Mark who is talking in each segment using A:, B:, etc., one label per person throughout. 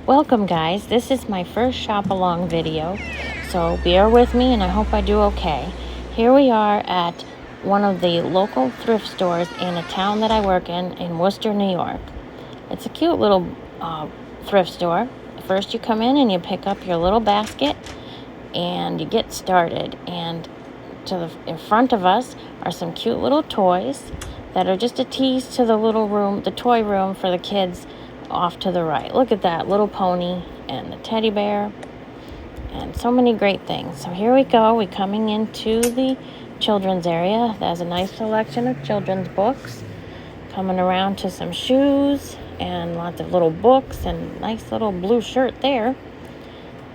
A: Welcome guys, this is my first shop along video, so bear with me and I hope I do okay. Here we are at one of the local thrift stores in a town that I work in Worcester, New York. It's a cute little thrift store. First you come in and you pick up your little basket and you get started, and in front of us are some cute little toys that are just a tease to the toy room for the kids off to the right. Look at that little pony and the teddy bear and so many great things. So here we go. We're coming into the children's area. There's a nice selection of children's books. Coming around to some shoes and lots of little books and nice little blue shirt there.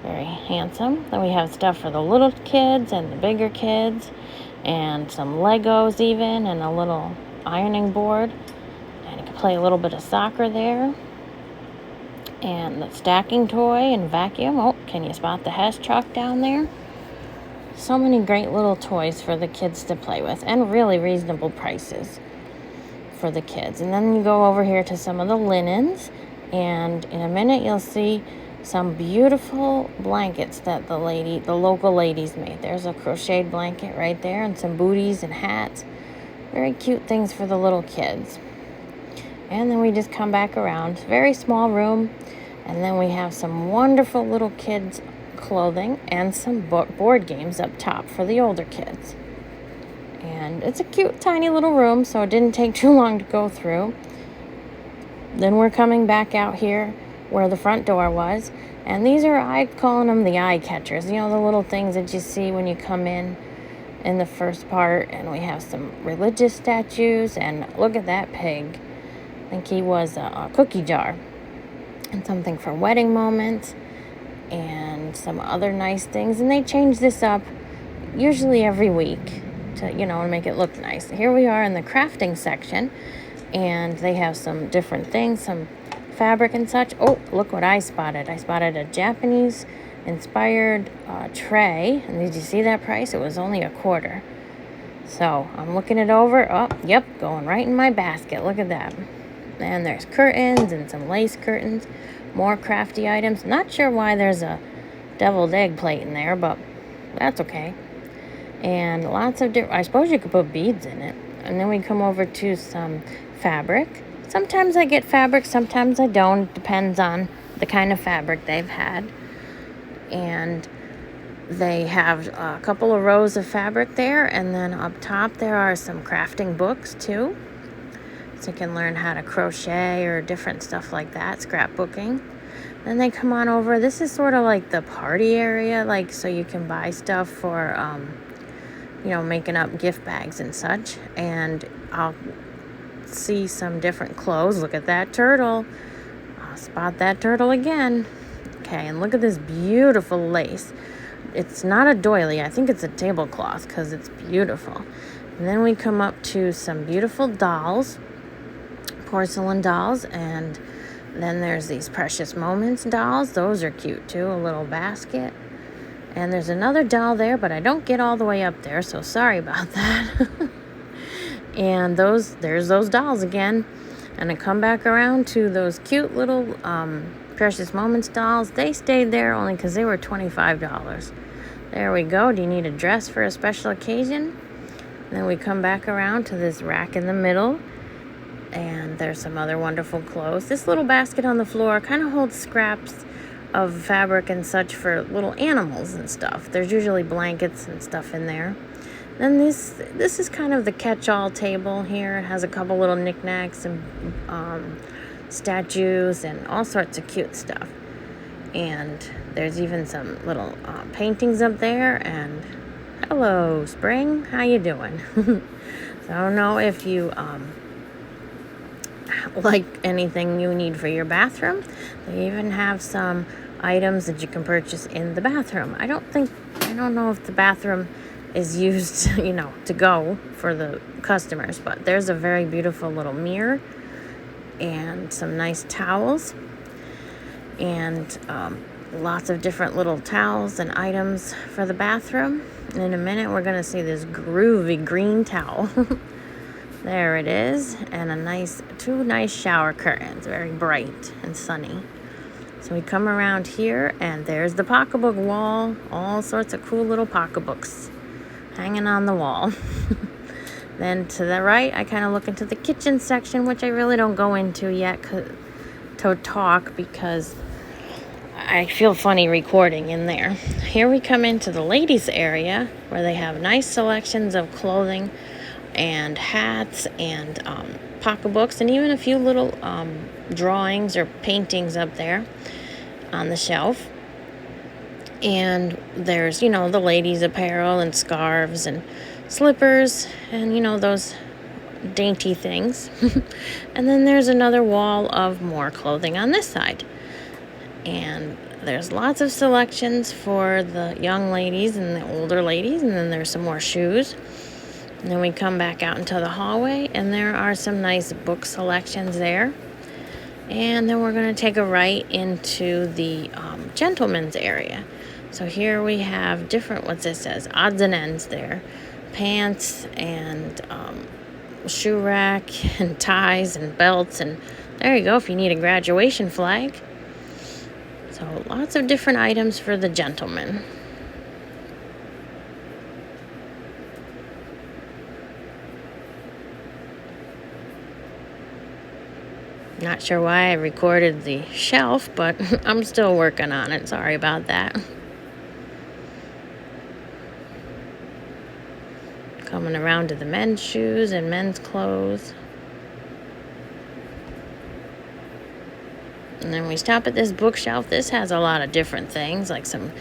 A: Very handsome. Then we have stuff for the little kids and the bigger kids and some Legos even and a little ironing board. And you can play a little bit of soccer there. And the stacking toy and vacuum. Oh, can you spot the Hess truck down there? So many great little toys for the kids to play with, and really reasonable prices for the kids. And then you go over here to some of the linens, and in a minute you'll see some beautiful blankets that the local ladies made. There's a crocheted blanket right there and some booties and hats. Very cute things for the little kids. And then we just come back around. Very small room. And then we have some wonderful little kids clothing and some board games up top for the older kids. And it's a cute tiny little room, so it didn't take too long to go through. Then we're coming back out here where the front door was. And these are, I'm calling them the eye catchers. You know, the little things that you see when you come in the first part. And we have some religious statues. And look at that pig. I think he was a cookie jar. And something for wedding moments. And some other nice things. And they change this up usually every week to, make it look nice. Here we are in the crafting section. And they have some different things, some fabric and such. Oh, look what I spotted. I spotted a Japanese-inspired tray. And did you see that price? It was only $0.25. So I'm looking it over. Oh, yep, going right in my basket. Look at that. And there's curtains and some lace curtains. More crafty items. Not sure why there's a deviled egg plate in there, but that's okay. And lots of different, I suppose you could put beads in it. And then we come over to some fabric. Sometimes I get fabric, sometimes I don't. Depends on the kind of fabric they've had. And they have a couple of rows of fabric there. And then up top there are some crafting books too. So you can learn how to crochet or different stuff like that, scrapbooking. Then they come on over. This is sort of like the party area, so you can buy stuff for, making up gift bags and such. And I'll see some different clothes. Look at that turtle. I'll spot that turtle again. Okay, and look at this beautiful lace. It's not a doily. I think it's a tablecloth because it's beautiful. And then we come up to some beautiful dolls. Porcelain dolls, and then there's these Precious Moments dolls. Those are cute too, a little basket. And there's another doll there, but I don't get all the way up there, so sorry about that. And there's those dolls again. And I come back around to those cute little Precious Moments dolls. They stayed there only because they were $25. There we go. Do you need a dress for a special occasion? And then we come back around to this rack in the middle. And there's some other wonderful clothes. This little basket on the floor kind of holds scraps of fabric and such for little animals and stuff. There's usually blankets and stuff in there. Then this is kind of the catch-all table here. It has a couple little knickknacks and statues and all sorts of cute stuff. And there's even some little paintings up there. And hello, spring. How you doing? So I don't know if you like anything you need for your bathroom. They even have some items that you can purchase in the bathroom. I don't know if the bathroom is used, to go for the customers, but there's a very beautiful little mirror and some nice towels and lots of different little towels and items for the bathroom. And in a minute, we're going to see this groovy green towel. There it is, and two nice shower curtains, very bright and sunny. So we come around here, and there's the pocketbook wall. All sorts of cool little pocketbooks hanging on the wall. Then to the right, I kind of look into the kitchen section, which I really don't go into yet to talk because I feel funny recording in there. Here we come into the ladies' area where they have nice selections of clothing and hats and pocketbooks and even a few little drawings or paintings up there on the shelf. And there's, the ladies' apparel and scarves and slippers and, those dainty things. And then there's another wall of more clothing on this side. And there's lots of selections for the young ladies and the older ladies. And then there's some more shoes. And then we come back out into the hallway, and there are some nice book selections there. And then we're going to take a right into the gentleman's area. So here we have different, what's this says, odds and ends there. Pants and shoe rack and ties and belts. And there you go if you need a graduation flag. So lots of different items for the gentleman. Not sure why I recorded the shelf, but I'm still working on it. Sorry about that. Coming around to the men's shoes and men's clothes. And then we stop at this bookshelf. This has a lot of different things, like some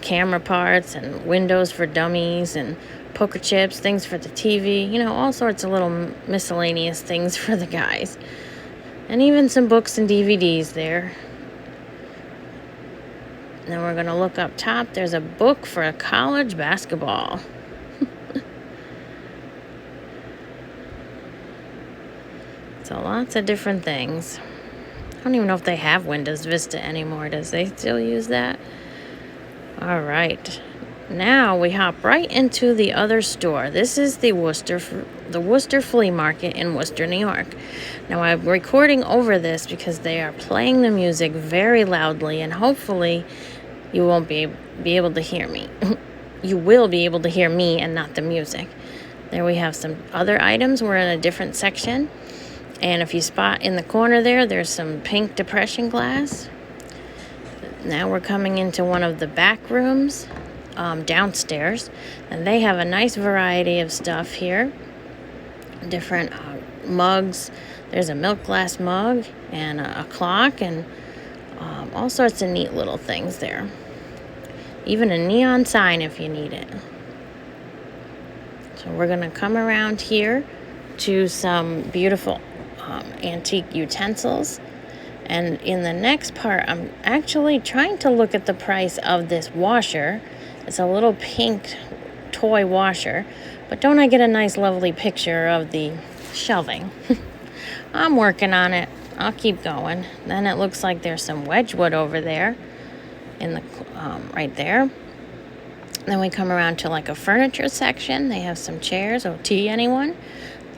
A: camera parts and windows for dummies and poker chips, things for the TV, all sorts of little miscellaneous things for the guys. And even some books and DVDs there. Then we're going to look up top. There's a book for a college basketball. So lots of different things. I don't even know if they have Windows Vista anymore. Does they still use that? All right. Now we hop right into the other store. This is the Worcester Flea Market in Worcester, New York. Now I'm recording over this because they are playing the music very loudly, and hopefully you won't be able to hear me. You will be able to hear me and not the music. There we have some other items. We're in a different section. And if you spot in the corner there's some pink depression glass. Now we're coming into one of the back rooms downstairs. And they have a nice variety of stuff here. Different mugs. There's a milk glass mug and a clock and all sorts of neat little things there. Even a neon sign if you need it. So we're going to come around here to some beautiful antique utensils. And in the next part, I'm actually trying to look at the price of this washer. It's a little pink toy washer. But don't I get a nice lovely picture of the shelving? I'm working on it. I'll keep going. Then it looks like there's some Wedgwood over there in the right there. Then we come around to like a furniture section. They have some chairs. Oh, tea, anyone?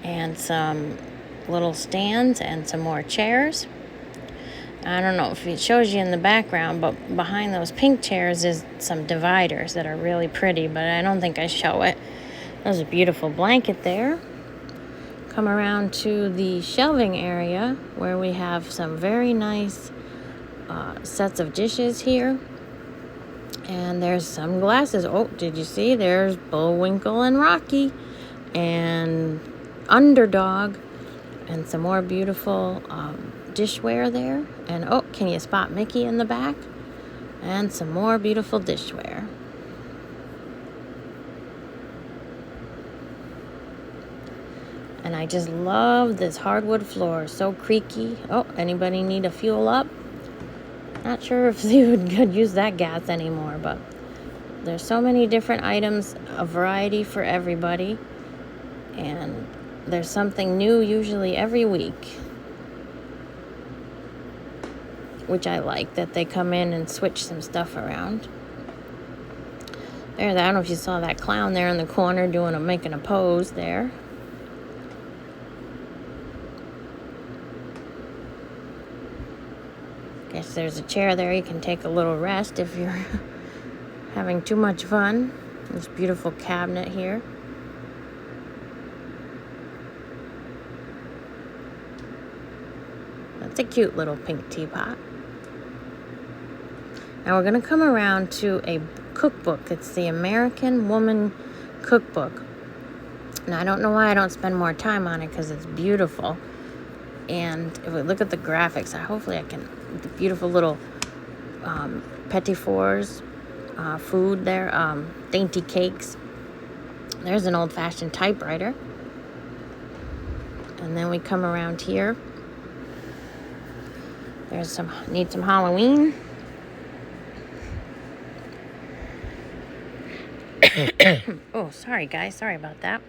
A: And some little stands and some more chairs. I don't know if it shows you in the background, but behind those pink chairs is some dividers that are really pretty, but I don't think I show it. There's a beautiful blanket there. Come around to the shelving area where we have some very nice sets of dishes here. And there's some glasses. Oh, did you see? There's Bullwinkle and Rocky and Underdog and some more beautiful dishware there. And oh, can you spot Mickey in the back? And some more beautiful dishware. And I just love this hardwood floor. So creaky. Oh, anybody need a fuel up? Not sure if you could use that gas anymore, but there's so many different items, a variety for everybody. And there's something new usually every week, which I like, that they come in and switch some stuff around. There, I don't know if you saw that clown there in the corner making a pose there. Guess there's a chair there. You can take a little rest if you're having too much fun. This beautiful cabinet here. That's a cute little pink teapot. Now we're going to come around to a cookbook. It's the American Woman Cookbook. Now I don't know why I don't spend more time on it, because it's beautiful. And if we look at the graphics, hopefully I can, the beautiful little petit fours, food there, dainty cakes. There's an old-fashioned typewriter. And then we come around here. There's need some Halloween. Oh, sorry guys, sorry about that.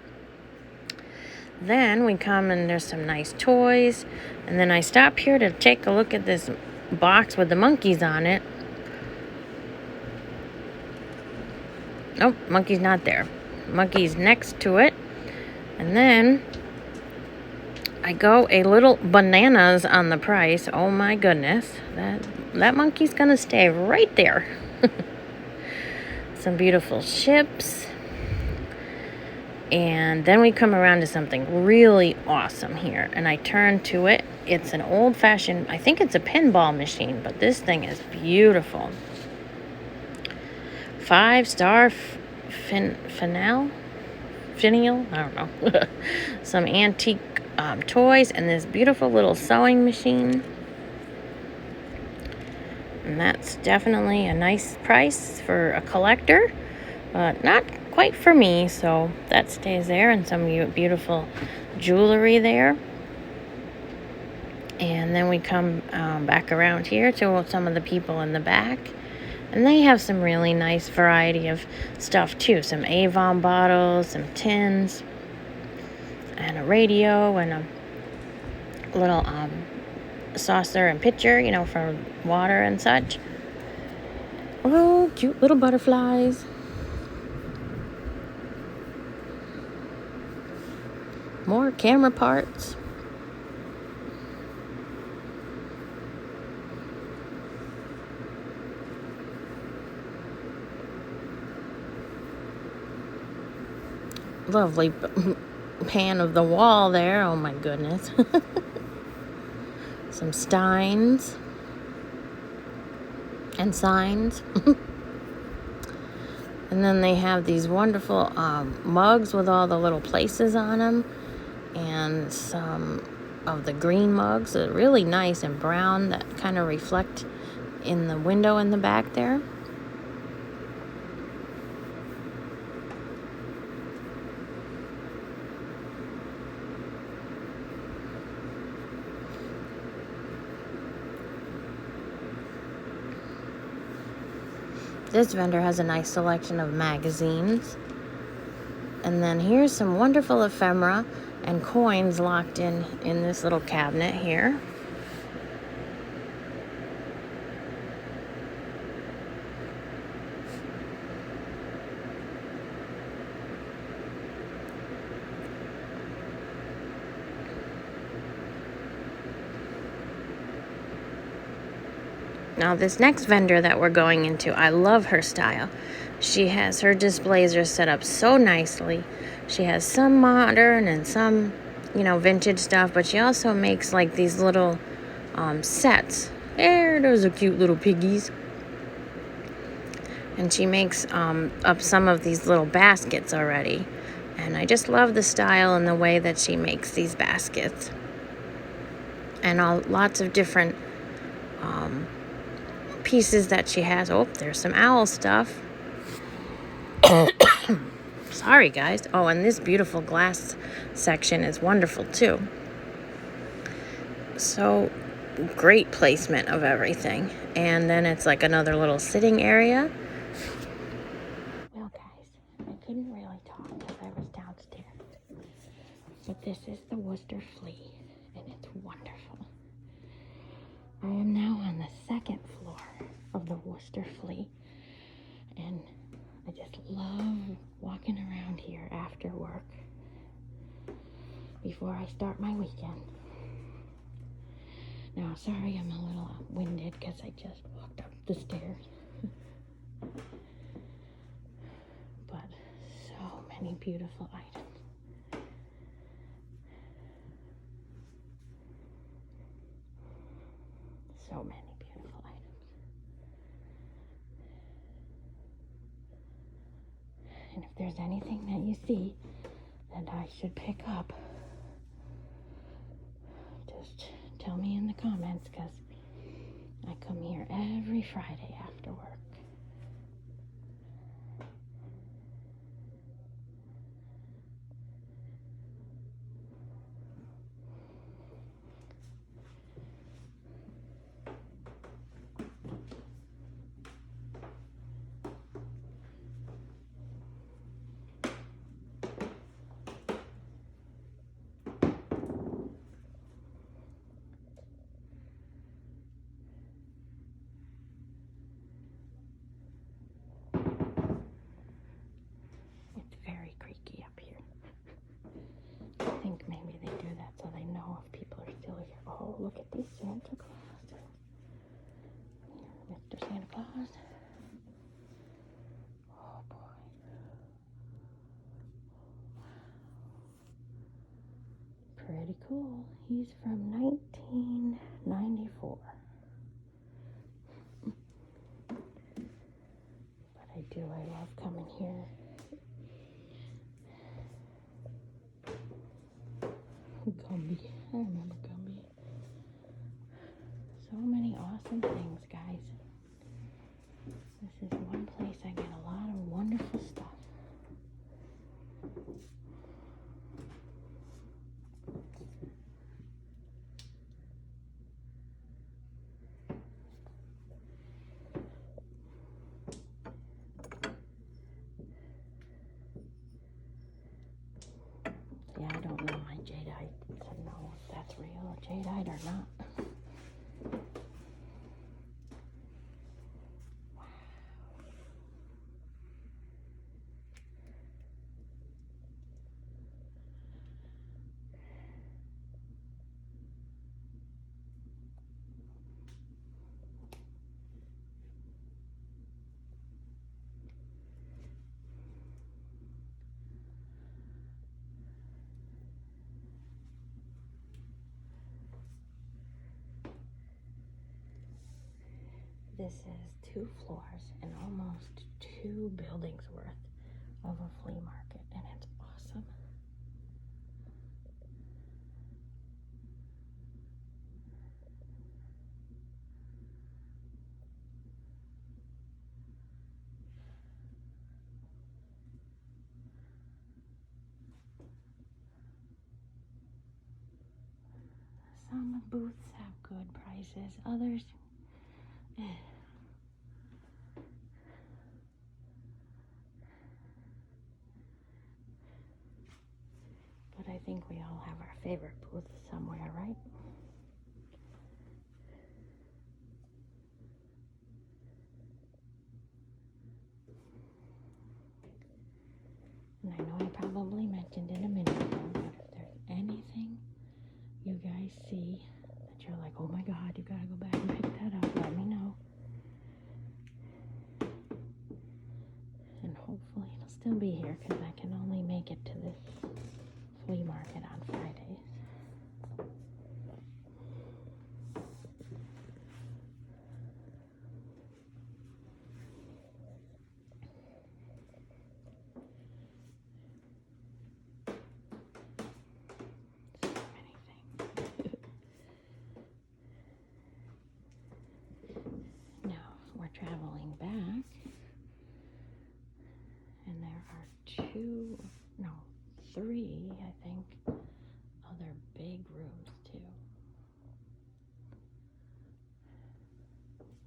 A: Then we come and there's some nice toys. And then I stop here to take a look at this box with the monkeys on it. Nope, monkey's not there. Monkey's next to it. And then I go a little bananas on the price. Oh my goodness. That monkey's gonna stay right there. Some beautiful ships. And then we come around to something really awesome here. And I turn to it. It's an old-fashioned, I think it's a pinball machine, but this thing is beautiful. 5-star finial? I don't know. Some antique toys and this beautiful little sewing machine. And that's definitely a nice price for a collector, but not quite for me, so that stays there. And some beautiful jewelry there. And then we come back around here to some of the people in the back, and they have some really nice variety of stuff too. Some Avon bottles, some tins, and a radio, and a little saucer and pitcher, you know, for water and such. Oh, cute little butterflies. More camera parts. Lovely pan of the wall there. Oh my goodness. Some steins and signs. And then they have these wonderful mugs with all the little places on them. And some of the green mugs are really nice and brown that kind of reflect in the window in the back there. This vendor has a nice selection of magazines. And then here's some wonderful ephemera and coins locked in this little cabinet here. Now this next vendor that we're going into, I love her style. She has, her displays are set up so nicely. She has some modern and some, you know, vintage stuff, but she also makes like these little sets. Those are cute little piggies. And she makes up some of these little baskets already. And I just love the style and the way that she makes these baskets. And lots of different pieces that she has. Oh, there's some owl stuff. Sorry, guys. Oh, and this beautiful glass section is wonderful, too. So, great placement of everything. And then it's like another little sitting area. Well, guys, I couldn't really talk because I was downstairs. But this is the Worcester Flea, and it's wonderful. I am now on the second floor of the Worcester Flea, and I just love walking around here after work before I start my weekend. Now, sorry I'm a little winded because I just walked up the stairs. But so many beautiful items. So many beautiful items. And if there's anything that you see that I should pick up, just tell me in the comments, because I come here every Friday after work. It's very creaky up here. I think maybe they do that so they know if people are still here. Oh, look at these Santa Claus. Here, Mr. Santa Claus. Oh boy. Pretty cool. He's from 1994. But I love coming here. Gumby. I remember Gumby. So many awesome things, guys. This is one place I get a lot of wonderful stuff. Yeah, I don't know my jadeite to know if that's real jadeite or not. This is 2 floors and almost 2 buildings worth of a flea market, and it's awesome. Some booths have good prices, others, But I think we all have our favorite booth somewhere, right? And I know I probably mentioned it a minute ago, but if there's anything you guys see that you're like, oh my God, you gotta go back and pick that up, let me know. And hopefully it'll still be here, because I can only make it to this flea market on Fridays. So many things. Now we're traveling back, and there are 3, I think, other big rooms too.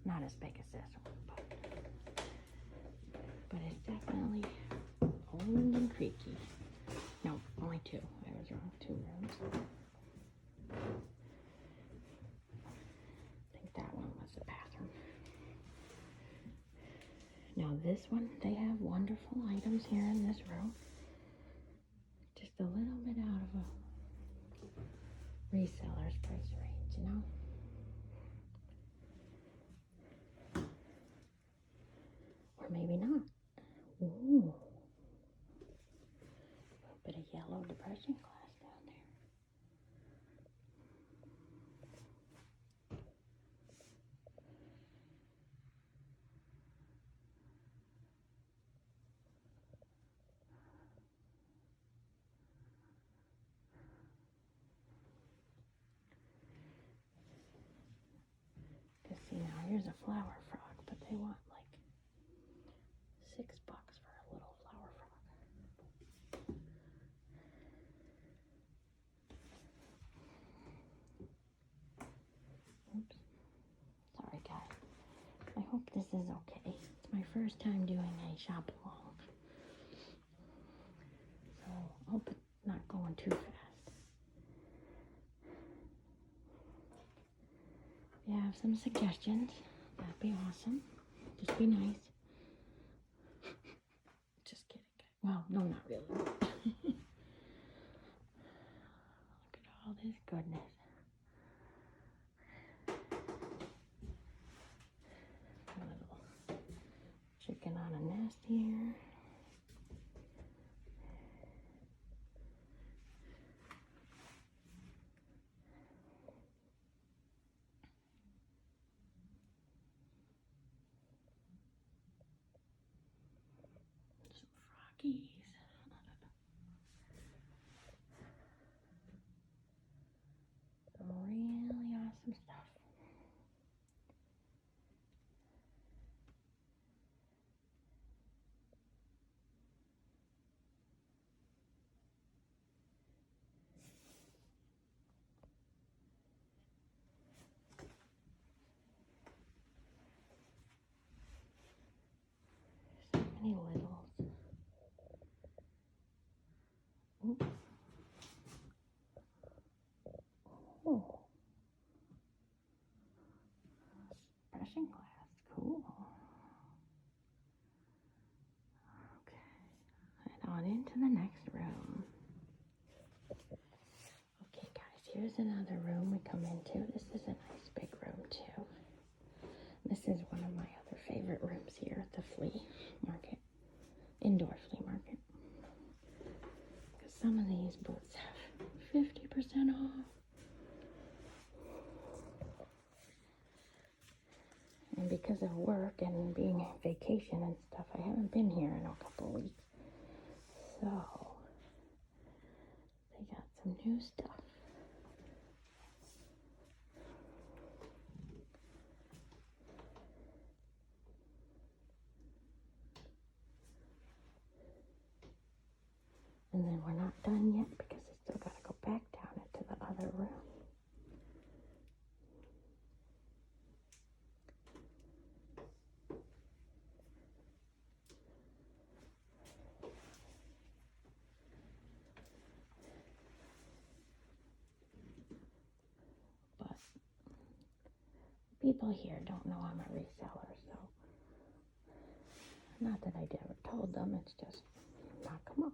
A: Not as big as this one, but it's definitely old and creaky. No, only 2. I was wrong. 2 rooms. I think that one was the bathroom. Now this one, they have wonderful items here in this room. Just a little bit out of a reseller's price range, you know? is okay. It's my first time doing a shop along. So I hope it's not going too fast. If you have some suggestions, that'd be awesome. Just be nice. Just kidding. Well, no, not really. Look at all this goodness. A little chicken on a nest here. Some froggies. Some really awesome stuff. So many littles. Oops. Oh. Brushing glass. Cool. Okay. Head on into the next room. Okay, guys, here's another room we come into. This is a nice big room, too. This is one of my other favorite rooms here at the flea market. Indoor flea market. Because some of these booths have 50% off. And because of work and being on vacation and stuff, I haven't been here in a couple of weeks. So, they got some new stuff. And then we're not done yet because I still got to go back down into the other room. But people here don't know I'm a reseller, so not that I ever told them, it's just knock them up.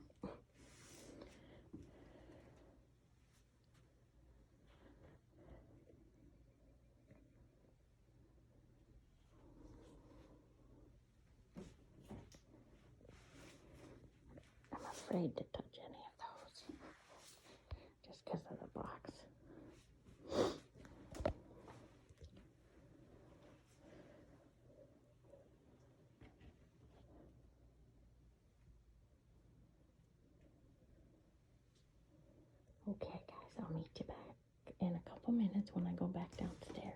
A: I'm afraid to touch any of those just because of the box. Okay, guys, I'll meet you back in a couple minutes when I go back downstairs.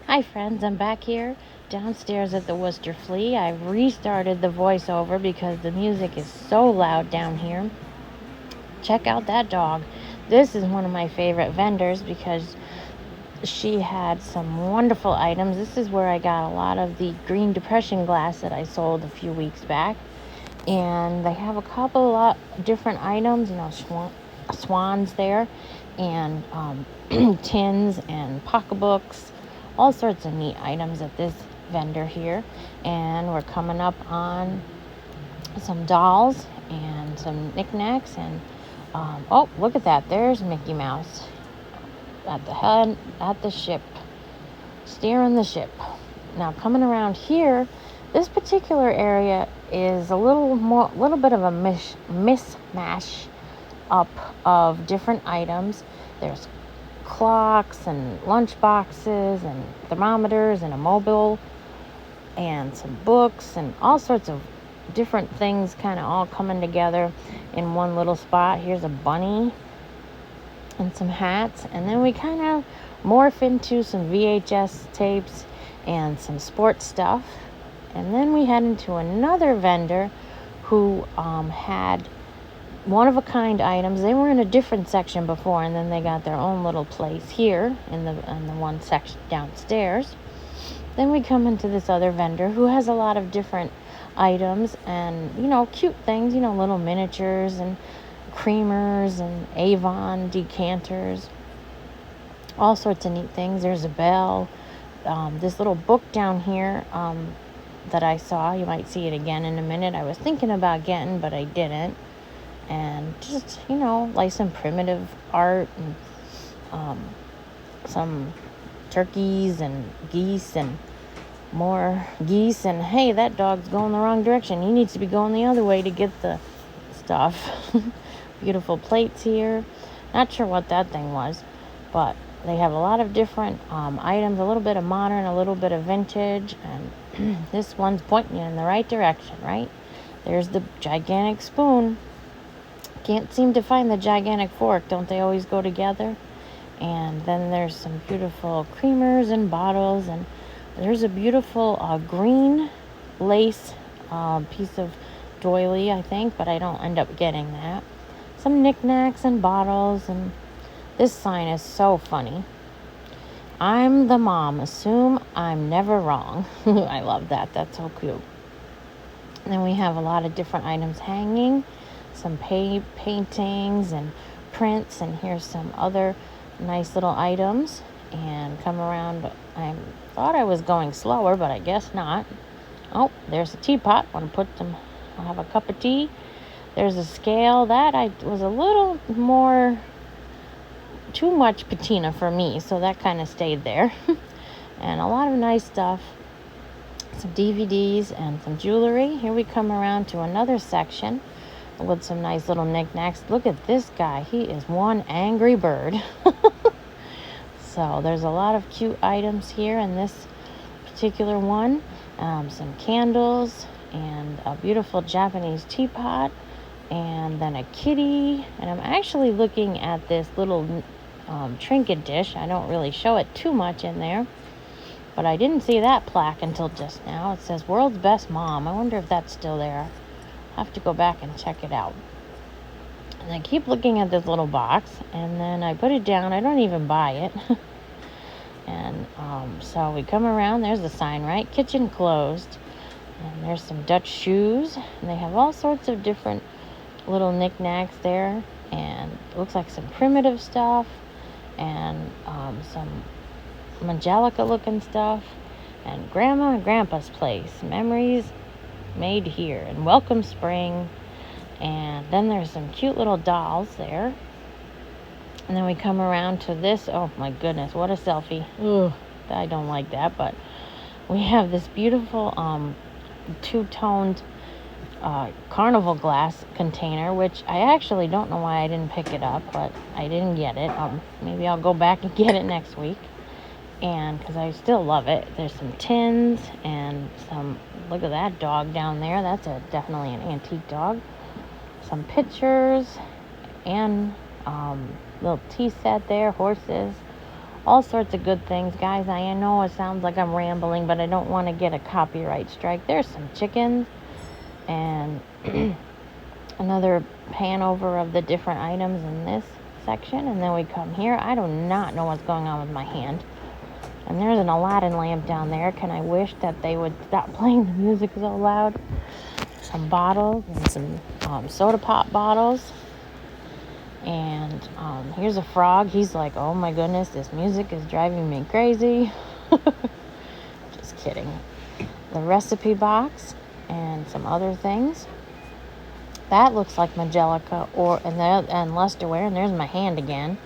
A: Hi, friends. I'm back here downstairs at the Worcester Flea. I've restarted the voiceover because the music is so loud down here. Check out that dog. This is one of my favorite vendors because she had some wonderful items. This is where I got a lot of the green depression glass that I sold a few weeks back. And they have a couple of different items, you know, swans there, and tins and pocketbooks, all sorts of neat items at this vendor here. And we're coming up on some dolls and some knickknacks. And oh, look at that! There's Mickey Mouse at the head at the ship, steering the ship. Now coming around here, this particular area is a little bit of a mismatch up of different items. There's clocks and lunch boxes and thermometers and a mobile and some books and all sorts of different things kind of all coming together in one little spot. Here's a bunny and some hats, and then we kind of morph into some VHS tapes and some sports stuff. And then we head into another vendor who had one-of-a-kind items. They were in a different section before, and then they got their own little place here in the one section downstairs. Then we come into this other vendor who has a lot of different items and, cute things, little miniatures and creamers and Avon decanters, all sorts of neat things. There's a bell. This little book down here that I saw, you might see it again in a minute. I was thinking about getting, but I didn't. And just, like some primitive art and some turkeys and geese and more geese. And hey, that dog's going the wrong direction. He needs to be going the other way to get the stuff. Beautiful plates here. Not sure what that thing was, but they have a lot of different items, a little bit of modern, a little bit of vintage, and this one's pointing you in the right direction, right? There's the gigantic spoon. Can't seem to find the gigantic fork. Don't they always go together? And then there's some beautiful creamers and bottles, and there's a beautiful green lace piece of doily, I think, but I don't end up getting that. Some knickknacks and bottles, and this sign is so funny. I'm the mom. Assume I'm never wrong. I love that. That's so cute. And then we have a lot of different items hanging, some paintings and prints, and here's some other nice little items. And come around, I thought I was going slower, but I guess not. Oh, there's a teapot. I'll have a cup of tea. There's a scale. That I was a little more, too much patina for me, so that kind of stayed there. And a lot of nice stuff. Some DVDs and some jewelry. Here we come around to another section with some nice little knickknacks. Look at this guy. He is one angry bird. So there's a lot of cute items here in this particular one. Some candles and a beautiful Japanese teapot, and then a kitty. And I'm actually looking at this little trinket dish. I don't really show it too much in there, but I didn't see that plaque until just now. It says World's Best Mom. I wonder if that's still there. I'll have to go back and check it out. And I keep looking at this little box, and then I put it down. I don't even buy it. And so we come around. There's the sign, right? Kitchen closed. And there's some Dutch shoes. And they have all sorts of different little knickknacks there. And it looks like some primitive stuff. And some Angelica looking stuff. And Grandma and Grandpa's place. Memories made here. And Welcome Spring. And then there's some cute little dolls there. And then we come around to this. Oh my goodness, what a selfie. Ugh, I don't like that. But we have this beautiful two-toned carnival glass container, which I actually don't know why I didn't pick it up, but I didn't get it. Maybe I'll go back and get it next week. And because I still love it. There's some tins and some, look at that dog down there. That's definitely an antique dog. Some pictures and little tea set there, horses, all sorts of good things, guys. I know it sounds like I'm rambling, but I don't want to get a copyright strike. There's some chickens and another pan over of the different items in this section. And then we come here. I do not know what's going on with my hand. And there's an Aladdin lamp down there. Can I wish that they would stop playing the music so loud? Some bottles and some soda pop bottles. And here's a frog. He's like, oh my goodness, this music is driving me crazy. Just kidding. The recipe box and some other things. That looks like Angelica and Lusterware. And there's my hand again.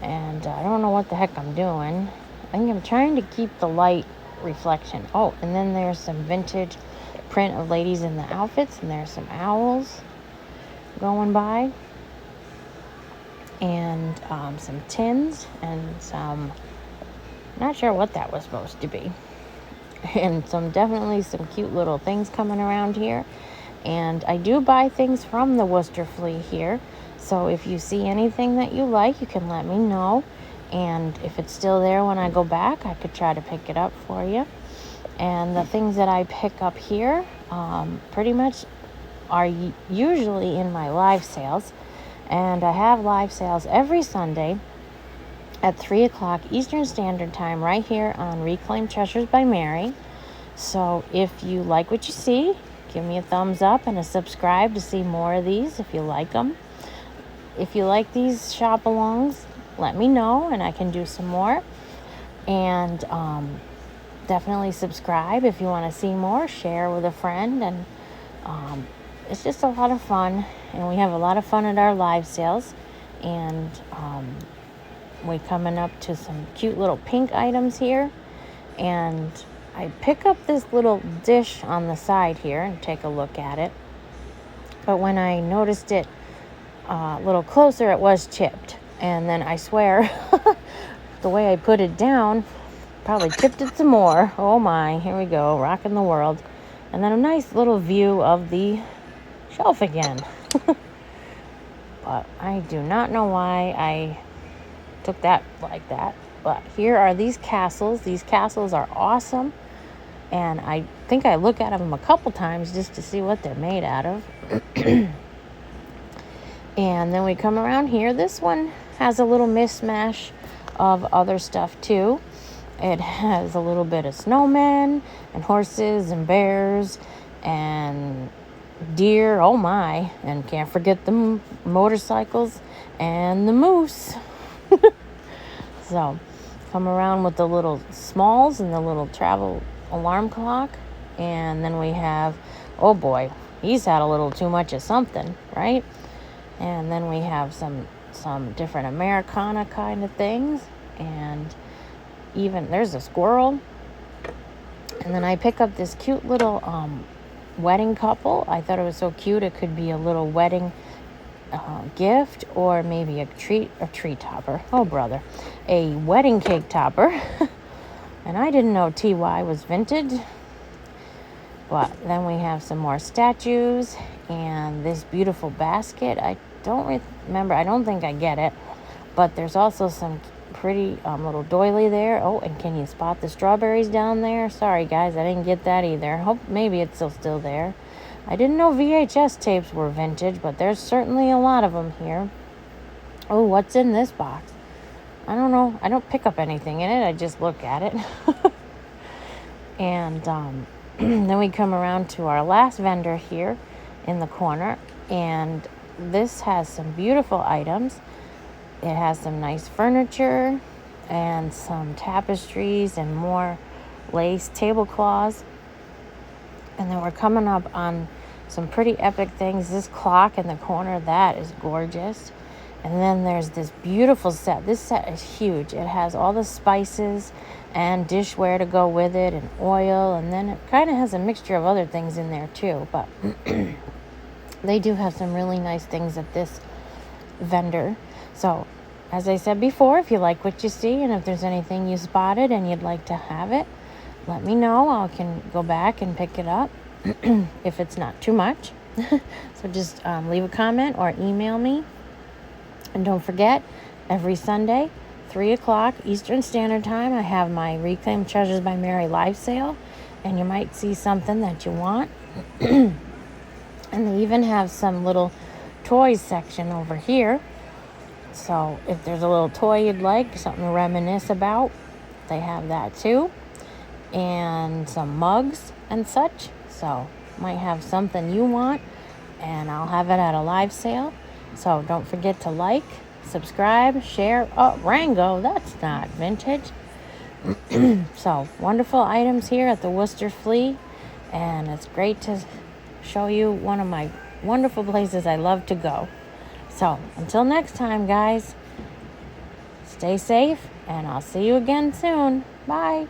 A: And I don't know what the heck I'm doing. I think I'm trying to keep the light reflection. Oh, and then there's some vintage print of ladies in the outfits. And there's some owls going by. And some tins and some, not sure what that was supposed to be. And definitely some cute little things coming around here. And I do buy things from the Worcester Flea here. So if you see anything that you like, you can let me know. And if it's still there when I go back, I could try to pick it up for you. And the things that I pick up here pretty much are usually in my live sales. And I have live sales every Sunday at 3 o'clock Eastern Standard Time right here on Reclaimed Treasures by Mary. So if you like what you see, give me a thumbs up and a subscribe to see more of these if you like them. If you like these shop-alongs, let me know and I can do some more. And definitely subscribe if you want to see more. Share with a friend. And it's just a lot of fun. And we have a lot of fun at our live sales. And we're coming up to some cute little pink items here. And I pick up this little dish on the side here and take a look at it. But when I noticed it a little closer, it was chipped. And then I swear, the way I put it down, probably chipped it some more. Oh my, here we go, rocking the world. And then a nice little view of the shelf again. But I do not know why I took that like that. But here are these castles. These castles are awesome. And I think I look at them a couple times just to see what they're made out of. And then we come around here. This one has a little mishmash of other stuff too. It has a little bit of snowmen and horses and bears and deer. Oh my. And can't forget the motorcycles and the moose. So come around with the little smalls and the little travel alarm clock. And then we have, oh boy, he's had a little too much of something, right? And then we have some different Americana kind of things. And even there's a squirrel. And then I pick up this cute little wedding couple. I thought it was so cute. It could be a little wedding gift, or maybe a tree topper. Oh brother, a wedding cake topper. And I didn't know TY was vintage. But then we have some more statues and this beautiful basket. I don't remember. I don't think I get it. But there's also some pretty little doily there. Oh, and can you spot the strawberries down there? Sorry, guys, I didn't get that either. Hope maybe it's still there. I didn't know VHS tapes were vintage, but there's certainly a lot of them here. Oh, what's in this box? I don't know. I don't pick up anything in it. I just look at it. And then we come around to our last vendor here in the corner. And this has some beautiful items. It has some nice furniture and some tapestries and more lace tablecloths. And then we're coming up on some pretty epic things. This clock in the corner, that is gorgeous. And then there's this beautiful set. This set is huge. It has all the spices and dishware to go with it and oil. And then it kind of has a mixture of other things in there too. But they do have some really nice things at this vendor. So, as I said before, if you like what you see and if there's anything you spotted and you'd like to have it, let me know. I can go back and pick it up if it's not too much. So just leave a comment or email me. And don't forget, every Sunday, 3 o'clock Eastern Standard Time, I have my Reclaimed Treasures by Mary live sale. And you might see something that you want. And they even have some little toys section over here. So if there's a little toy you'd like, something to reminisce about, they have that too. And some mugs and such. So might have something you want, and I'll have it at a live sale. So don't forget to like, subscribe, share. Oh, Rango, that's not vintage. So wonderful items here at the Worcester Flea, and it's great to show you one of my wonderful places I love to go. So until next time, guys, stay safe, and I'll see you again soon. Bye.